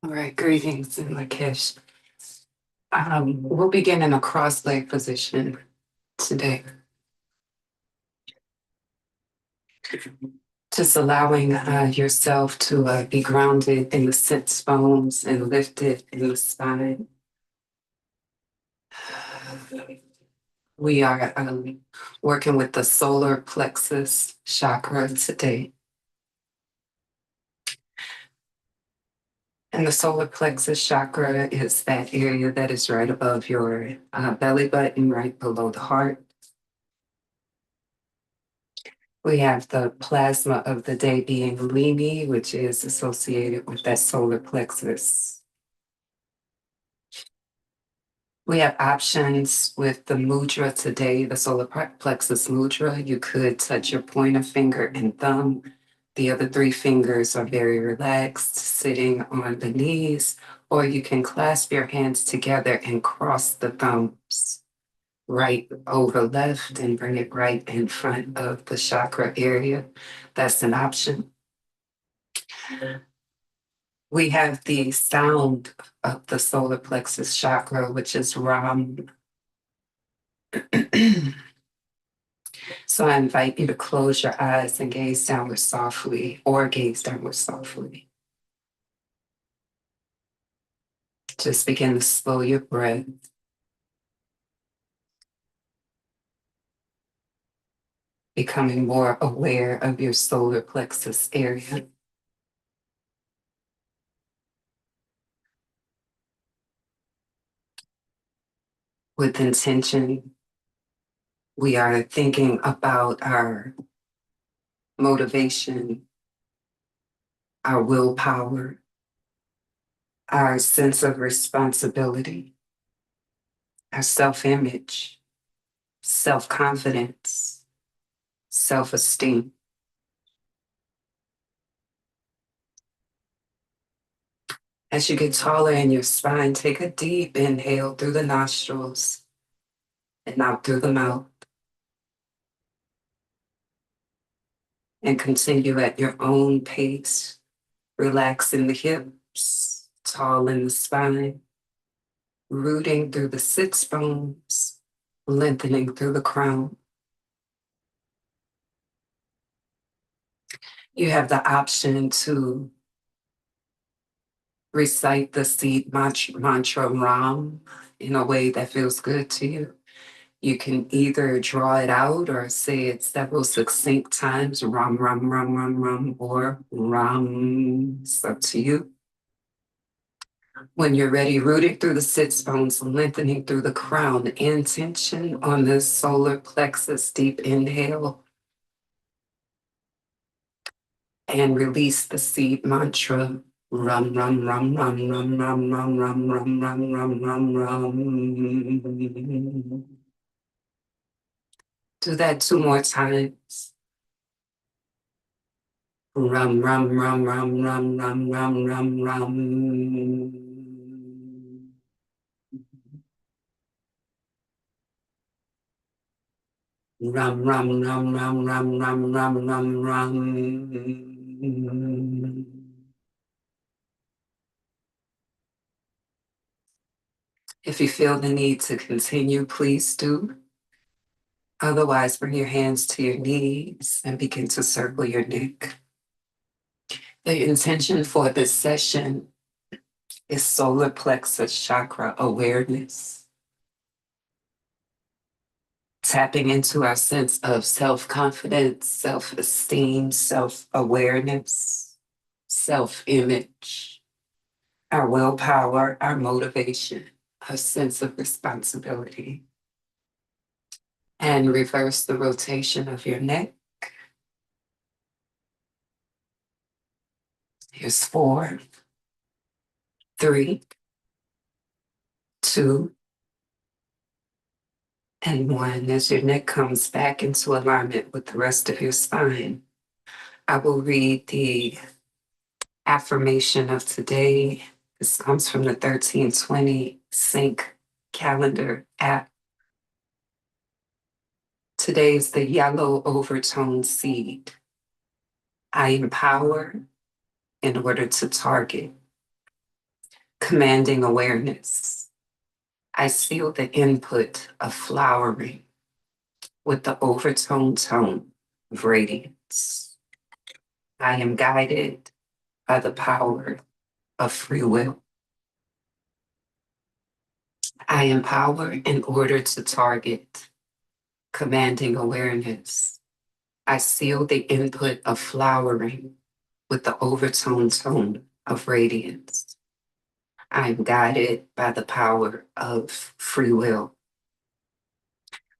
All right, greetings in Lakesh. We'll begin in a cross-leg position today. Just allowing yourself to be grounded in the sits bones and lifted in the spine. We are working with the solar plexus chakra today. And the solar plexus chakra is that area that is right above your belly button, right below the heart. We have the plasma of the day being Limi, which is associated with that solar plexus. We have options with the mudra today, the solar plexus mudra. You could touch your pointer finger and thumb. The other three fingers are very relaxed, sitting on the knees, or you can clasp your hands together and cross the thumbs right over left and bring it right in front of the chakra area. That's an option. We have the sound of the solar plexus chakra, which is Ram. So I invite you to close your eyes and gaze downward softly, or gaze downward softly. Just begin to slow your breath. Becoming more aware of your solar plexus area. With intention, we are thinking about our motivation, our willpower, our sense of responsibility, our self-image, self-confidence, self-esteem. As you get taller in your spine, take a deep inhale through the nostrils and out through the mouth. And continue at your own pace, relaxing the hips, tall in the spine, rooting through the sits bones, lengthening through the crown. You have the option to recite the seed mantra Ram in a way that feels good to you. You can either draw it out or say it several succinct times, Ram, Ram, Ram, Ram, Ram, or Ram. It's up to you. When you're ready, rooting through the sits bones, lengthening through the crown, intention on the solar plexus, deep inhale, and release the seed mantra. Rum, rum, rum, rum, rum, rum, rum, rum, rum, rum, rum, rum, rum. Do that two more times. Rum, rum, rum, rum, rum, rum, rum, rum, rum. Rum, rum, rum, rum, rum, rum, rum, rum, rum. If you feel the need to continue, please do. Otherwise, bring your hands to your knees and begin to circle your neck. The intention for this session is solar plexus chakra awareness. Tapping into our sense of self-confidence, self-esteem, self-awareness, self-image, our willpower, our motivation, our sense of responsibility. And reverse the rotation of your neck. Here's 4, 3, 2, and 1. As your neck comes back into alignment with the rest of your spine, I will read the affirmation of today. This comes from the 1320 Sync calendar app. Today is the yellow overtone seed. I empower in order to target. commanding awareness. I seal the input of flowering with the overtone tone of radiance. I am guided by the power of free will. I empower in order to target, commanding awareness. I seal the input of flowering with the overtone tone of radiance. I am guided by the power of free will.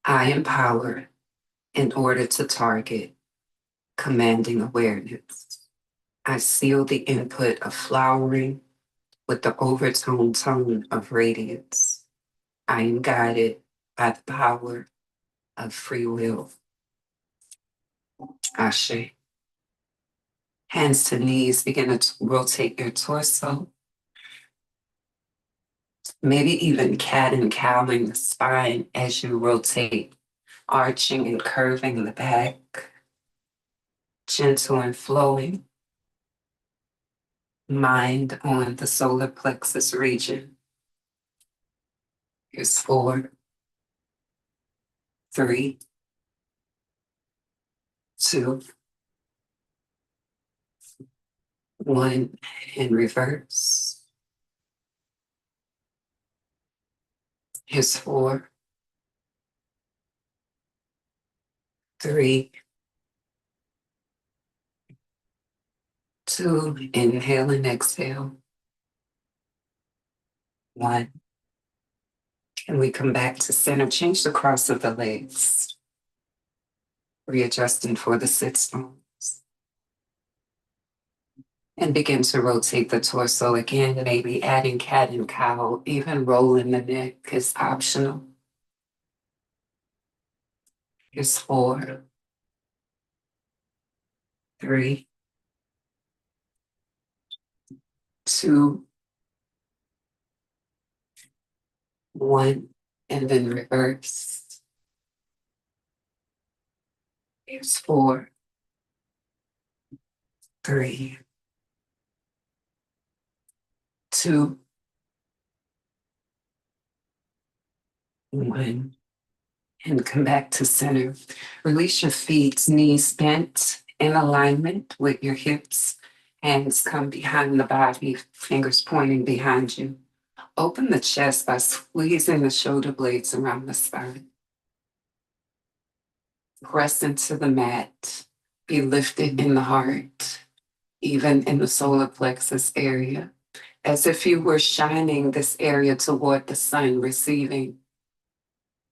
I empower in order to target, commanding awareness. I seal the input of flowering with the overtone tone of radiance. I am guided by the power of free will. Ashe. Hands to knees, begin to rotate your torso. Maybe even cat and cowling the spine as you rotate, arching and curving the back, gentle and flowing. Mind on the solar plexus region. Here's 4, 3, 2, 1, and reverse. Here's 4, 3, 2, inhale and exhale. 1. And we come back to center. Change the cross of the legs. Readjusting for the sit bones. And begin to rotate the torso again, maybe adding cat and cow, even rolling the neck is optional. Here's 4, 3, 2, 1, and then reverse. Here's 4, 3, 2, 1, and come back to center. Release your feet, knees bent in alignment with your hips. Hands come behind the body, fingers pointing behind you. Open the chest by squeezing the shoulder blades around the spine. Press into the mat. Be lifted in the heart, even in the solar plexus area, as if you were shining this area toward the sun, receiving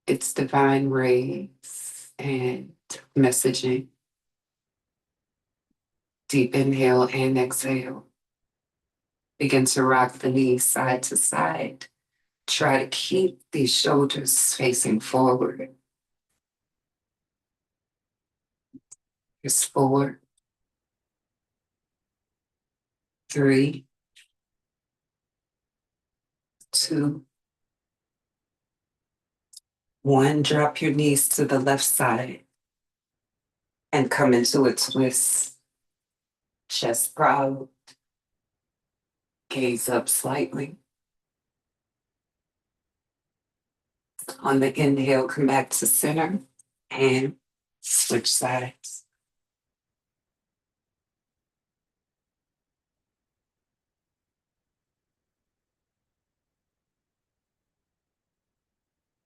its divine rays and messaging. Deep inhale and exhale. Begin to rock the knees side to side. Try to keep these shoulders facing forward. Here's 4, 3, 2, 1. Drop your knees to the left side and come into a twist. Chest proud. Gaze up slightly. On the inhale, come back to center and switch sides.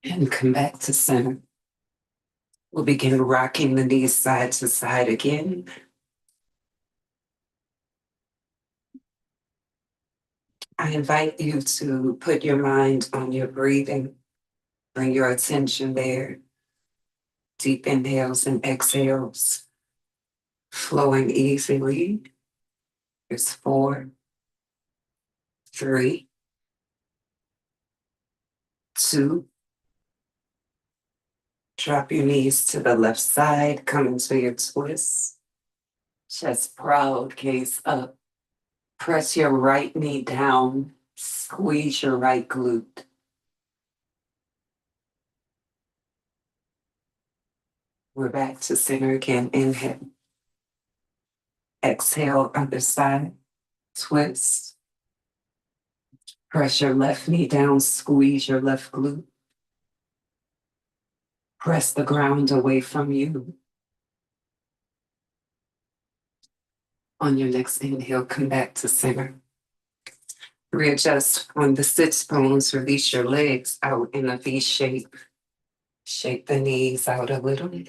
And come back to center. We'll begin rocking the knees side to side again. I invite you to put your mind on your breathing. Bring your attention there. Deep inhales and exhales, flowing easily. There's 4, 3, 2. Drop your knees to the left side, come into your twist. Chest proud, gaze up. Press your right knee down, squeeze your right glute. We're back to center again. Inhale. Exhale, other side. Twist. Press your left knee down, squeeze your left glute. Press the ground away from you. On your next inhale, come back to center. Readjust on the sits bones, release your legs out in a V shape. Shake the knees out a little.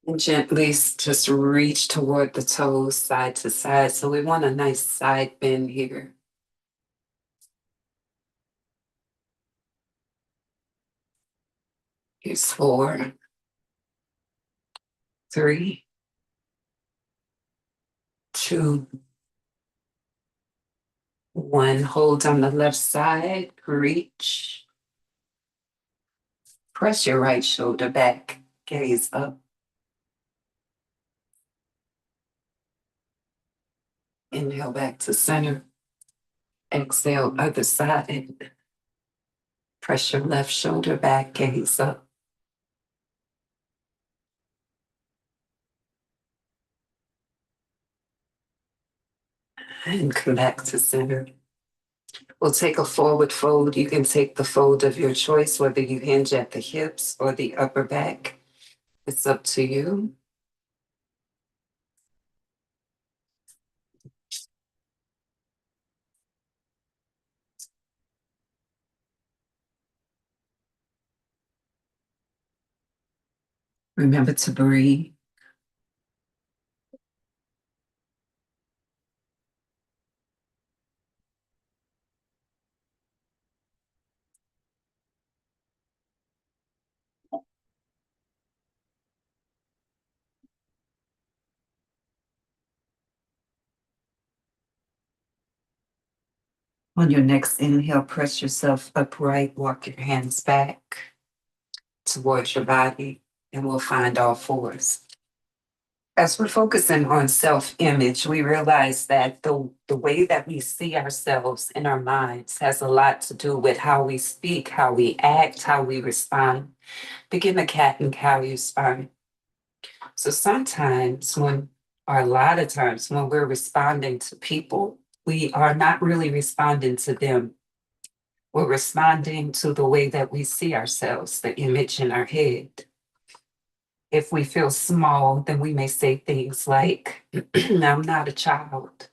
And gently just reach toward the toes, side to side. So we want a nice side bend here. Here's 4, 3, 2, 1. Hold on the left side, reach. Press your right shoulder back, gaze up. Inhale back to center. Exhale, other side. Press your left shoulder back, gaze up. And come back to center. We'll take a forward fold. You can take the fold of your choice, whether you hinge at the hips or the upper back. It's up to you. Remember to breathe. On your next inhale, press yourself upright, walk your hands back towards your body, and we'll find all fours. As we're focusing on self-image, we realize that the way that we see ourselves in our minds has a lot to do with how we speak, how we act, how we respond. Begin the cat and cow spine. So sometimes or a lot of times when we're responding to people, we are not really responding to them. We're responding to the way that we see ourselves, the image in our head. If we feel small, then we may say things like, I'm not a child.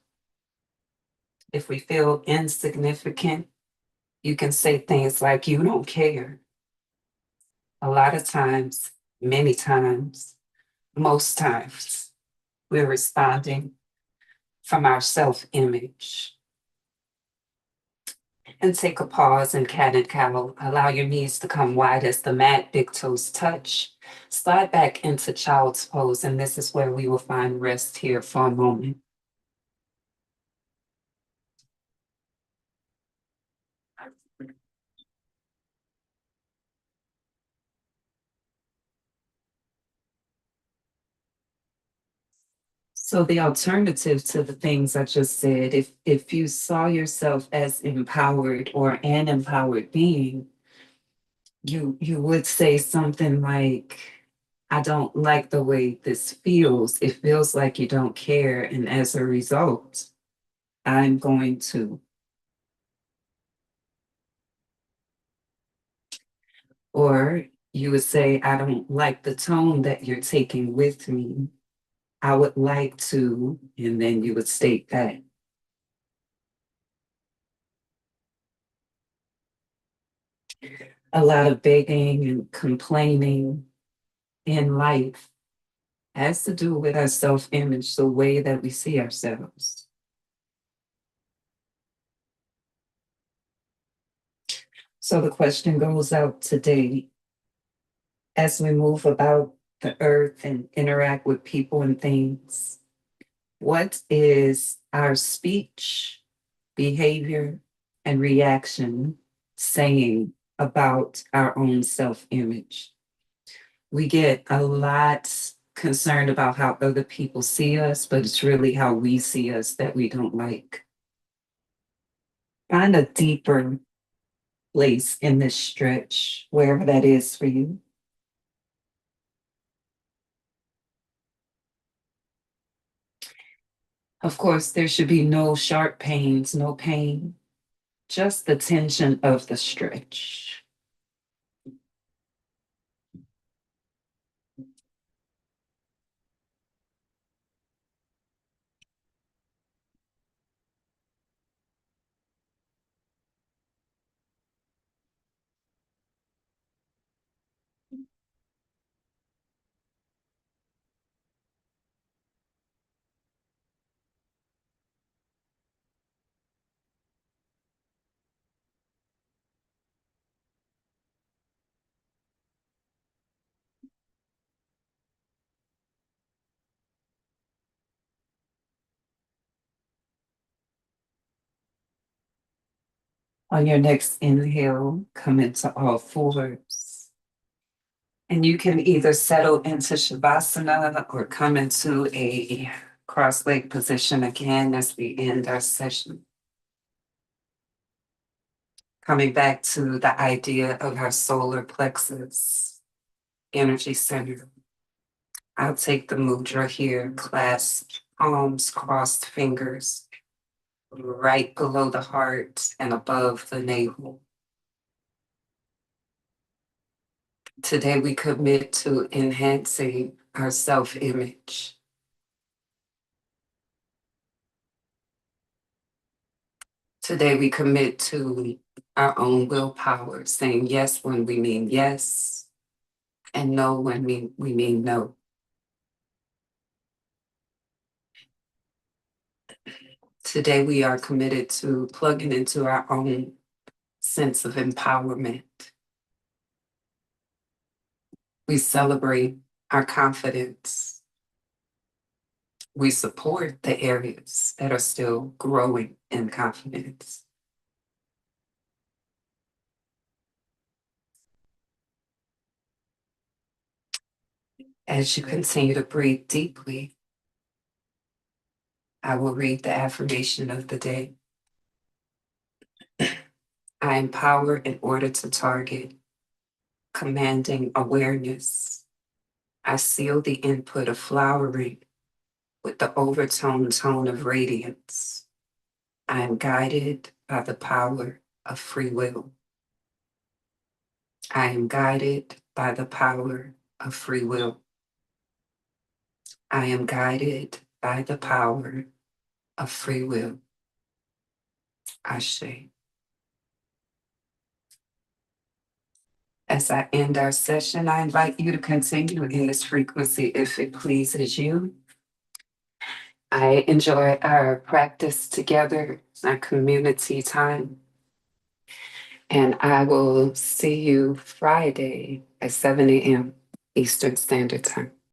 If we feel insignificant, you can say things like, you don't care. A lot of times, many times, most times, we're responding from our self-image. And take a pause and cat and cow. Allow your knees to come wide as the mat, big toes touch. Slide back into child's pose, and this is where we will find rest here for a moment. So the alternative to the things I just said, if you saw yourself as empowered or an empowered being, you would say something like, I don't like the way this feels. It feels like you don't care. And as a result, I'm going to. Or you would say, I don't like the tone that you're taking with me. I would like to, and then you would state that. A lot of begging and complaining in life has to do with our self-image, the way that we see ourselves. So the question goes out today as we move about the earth and interact with people and things. What is our speech, behavior, and reaction saying about our own self-image? We get a lot concerned about how other people see us, but it's really how we see us that we don't like. Find a deeper place in this stretch, wherever that is for you. Of course, there should be no sharp pains, no pain, just the tension of the stretch. On your next inhale, come into all fours. And you can either settle into Shavasana or come into a cross leg position again as we end our session. Coming back to the idea of our solar plexus energy center. I'll take the mudra here, clasp palms, crossed fingers, right below the heart and above the navel. Today we commit to enhancing our self-image. Today we commit to our own willpower, saying yes when we mean yes, and no when we mean no. Today we are committed to plugging into our own sense of empowerment. We celebrate our confidence. We support the areas that are still growing in confidence. As you continue to breathe deeply, I will read the affirmation of the day. I empower in order to target, commanding awareness. I seal the input of flowering with the overtone tone of radiance. I am guided by the power of free will. I am guided by the power of free will. I am guided by the power of free will. Ashe. As I end our session, I invite you to continue in this frequency if it pleases you. I enjoy our practice together, our community time. And I will see you Friday at 7 a.m. Eastern Standard Time.